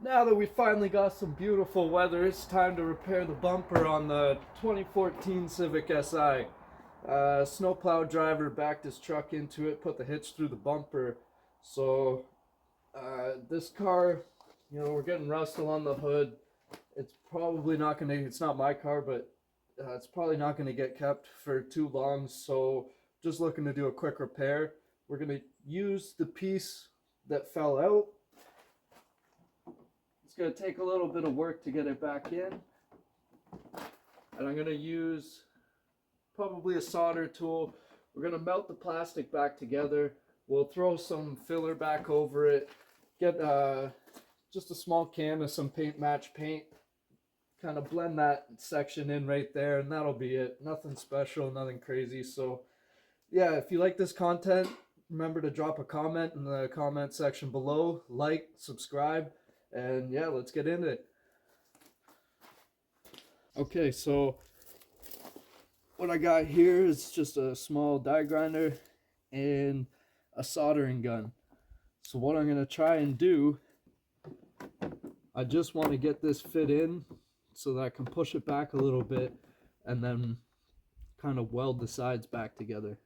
Now that we finally got some beautiful weather, it's time to repair the bumper on the 2014 Civic Si. Snowplow driver backed his truck into it, put the hitch through the bumper. So this car, we're getting rust on the hood. It's probably not gonna, it's not my car, but it's probably not gonna get kept for too long. So just looking to do a quick repair. We're gonna use the piece that fell out. It's going to take a little bit of work to get it back in, and I'm going to use probably a solder tool. We're going to melt the plastic back together. We'll throw some filler back over it, get just a small can of some match paint, kind of blend that section in right there, and that'll be it. Nothing special, nothing crazy. So yeah, if you like this content, remember to drop a comment in the comment section below, like, subscribe. And yeah, let's get into it. Okay, so what I got here is just a small die grinder and a soldering gun. So what I'm going to try and do, I just want to get this fit in so that I can push it back a little bit and then kind of weld the sides back together.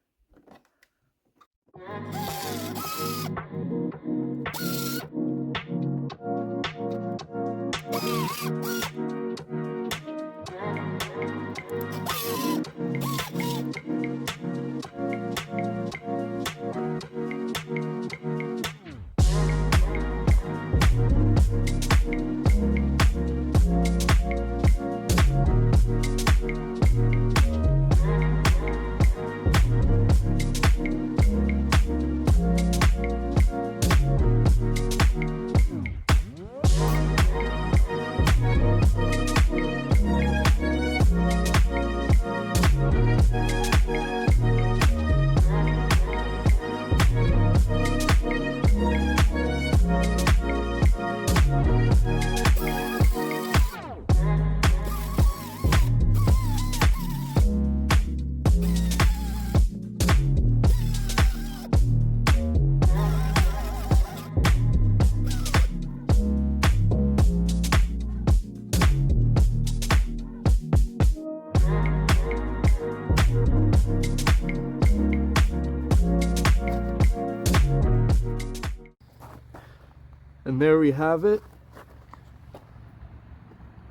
And there we have it.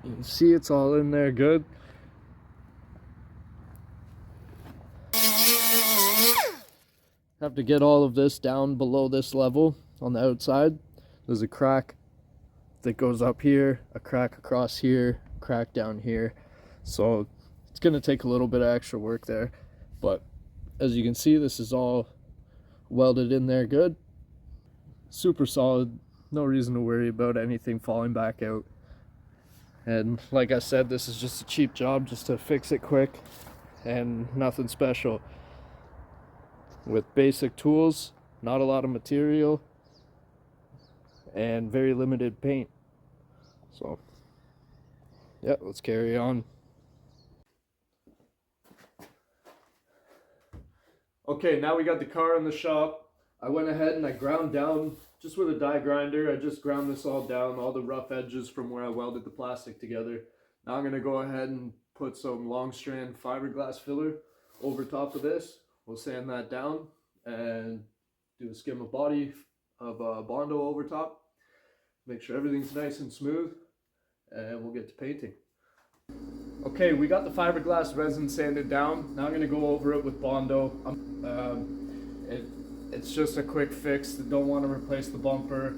You can see it's all in there good. Have to get all of this down below this level on the outside. There's a crack that goes up here, a crack across here, crack down here. So it's gonna take a little bit of extra work there. But as you can see, this is all welded in there good. Super solid. No reason to worry about anything falling back out. And like I said, this is just a cheap job just to fix it quick and nothing special. With basic tools, not a lot of material, and very limited paint. So yeah, let's carry on. Okay, now we got the car in the shop. I went ahead and I ground down, just with a die grinder, I just ground this all down, all the rough edges from where I welded the plastic together. Now I'm going to go ahead and put some long strand fiberglass filler over top of this. We'll sand that down and do a skim of body of Bondo over top. Make sure everything's nice and smooth, and we'll get to painting. Okay, we got the fiberglass resin sanded down. Now I'm going to go over it with Bondo. It's just a quick fix. Don't want to replace the bumper.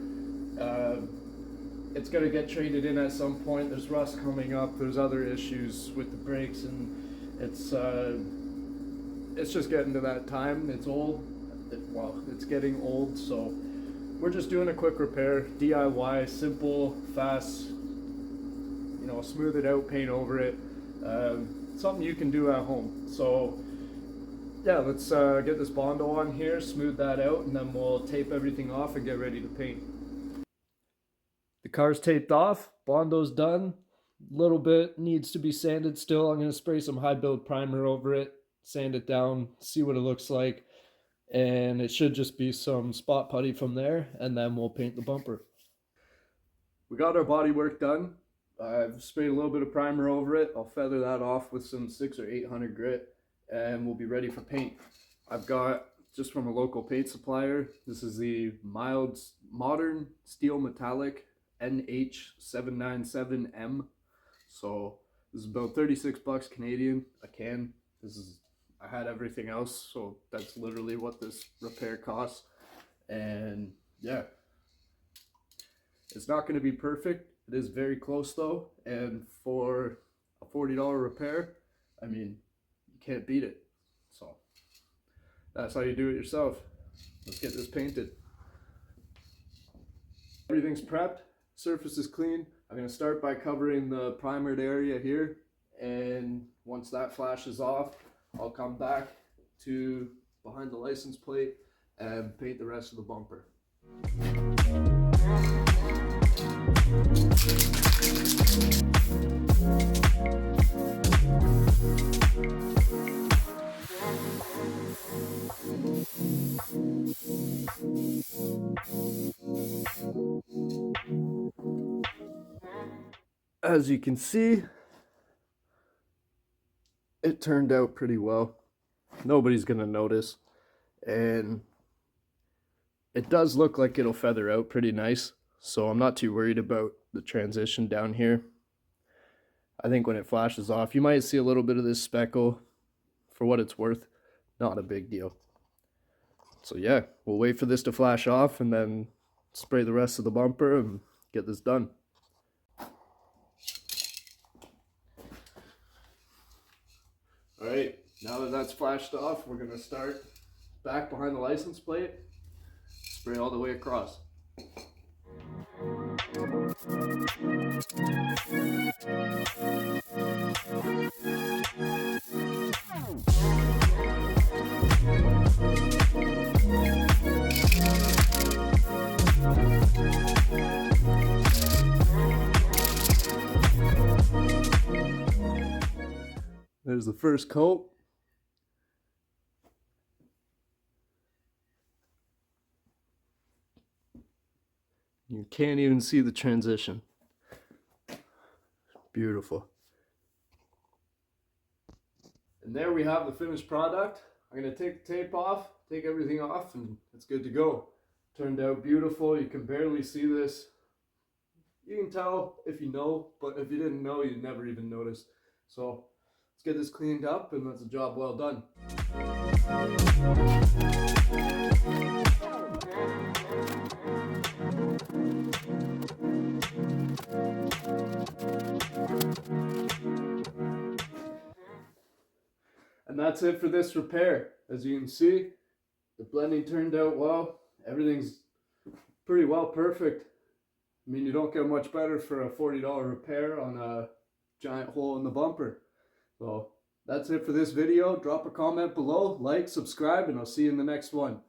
It's going to get traded in at some point. There's rust coming up. There's other issues with the brakes, and it's just getting to that time. It's old. It's getting old, so we're just doing a quick repair, DIY, simple, fast. Smooth it out, paint over it. Something you can do at home. So yeah, let's get this Bondo on here, smooth that out, and then we'll tape everything off and get ready to paint. The car's taped off, Bondo's done. Little bit needs to be sanded still. I'm going to spray some high build primer over it, sand it down, see what it looks like. and it should just be some spot putty from there, and then we'll paint the bumper. We got our body work done. I've sprayed a little bit of primer over it. I'll feather that off with some 600 or 800 grit, and we'll be ready for paint. I've got, just from a local paint supplier, this is the modern steel metallic NH797M. So this is about 36 bucks Canadian a can. I had everything else, so that's literally what this repair costs. And yeah, it's not going to be perfect. It is very close though, and for a $40 repair, I mean, you can't beat it. So that's how you do it yourself. Let's get this painted. Everything's prepped, surface is clean. I'm going to start by covering the primered area here, and once that flashes off, I'll come back to behind the license plate and paint the rest of the bumper. As you can see, it turned out pretty well. Nobody's gonna notice, and it does look like it'll feather out pretty nice, so I'm not too worried about the transition down here. I think when it flashes off, you might see a little bit of this speckle. For what it's worth, not a big deal. So yeah, we'll wait for this to flash off and then spray the rest of the bumper and get this done. Alright, now that that's flashed off, we're going to start back behind the license plate, spray all the way across. There's the first coat. You can't even see the transition. Beautiful. And there we have the finished product. I'm going to take the tape off, take everything off, and it's good to go. Turned out beautiful. You can barely see this. You can tell if you know, but if you didn't know, you'd never even notice. So let's get this cleaned up, and that's a job well done. And that's it for this repair. As you can see, the blending turned out well. Everything's pretty well perfect. I mean, you don't get much better for a $40 repair on a giant hole in the bumper. So that's it for this video. Drop a comment below, like, subscribe, and I'll see you in the next one.